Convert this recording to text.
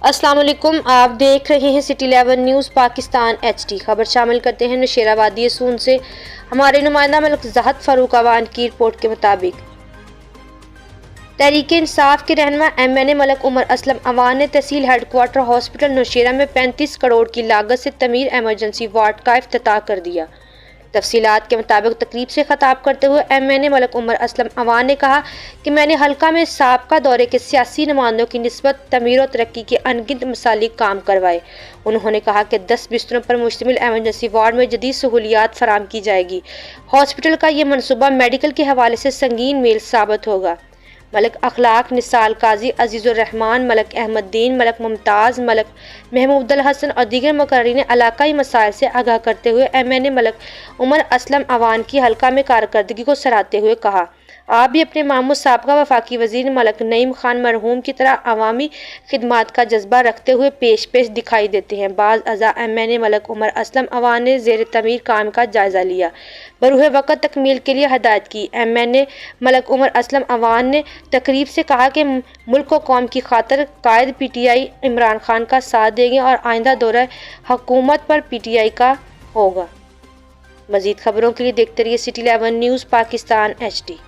अस्सलाम वालेकुम, आप देख रहे हैं सिटी 11 न्यूज़ पाकिस्तान HD। खबर शामिल करते हैं नौशेराबादी सून से। हमारे नुमाइंदा मलिक ज़हद फ़ारूक अवान की रिपोर्ट के मुताबिक तहरीक इंसाफ के रहनुमा MNA मलिक उमर असलम अवान ने तहसील हेडक्वार्टर हॉस्पिटल नौशेरा में 35 करोड़ की लागत से तमीर एमरजेंसी वार्ड का इफ्तिताह कर दिया। तफसीलात के मुताबिक तकरीब से खिताब करते हुए MNA मलिक उमर असलम अवान ने कहा कि मैंने हल्का में साबका दौरे के सियासी नुमाइंदों की निस्बत तमीर और तरक्की के अनगिनत मसालिक काम करवाए। उन्होंने कहा कि 10 बिस्तरों पर मुश्तमिल एमरजेंसी वार्ड में जदीद सहूलियात फराम की जाएगी। हॉस्पिटल का ये मनसूबा मेडिकल के हवाले से संगीन मेल साबित होगा। मलिक अखलाक निसाल काजी अजीज़ुर रहमान, मलिक अहमदीन, मलिक मुमताज़, मलिक महमूदुल हसन और दीगर मुकर्रीन इलाकाई मसाइल से आगाह करते हुए MNA मलिक उमर असलम अवान की हल्का में कारकर्दगी को सराहते हुए कहा, आप भी अपने मामू साबका वफाकी वजीर मलिक नईम खान मरहूम की तरह अवामी खिदमात का जज्बा रखते हुए पेश दिखाई देते हैं। बाज़ अज़ा MNA मलिक उमर असलम अवान ने ज़ेर तमीर काम का जायज़ा लिया, बरूह वक़्त तकमील के लिए हदायत की। MNA मलिक उमर असलम अवान ने तकरीब से कहा कि मुल्क व कौम की खातिर कायद PTI इमरान खान का साथ देंगे और आइंदा दौरा हुकूमत पर PTI का होगा। मज़ीद खबरों के लिए देखते रहिए सिटी 11 न्यूज़ पाकिस्तान HD।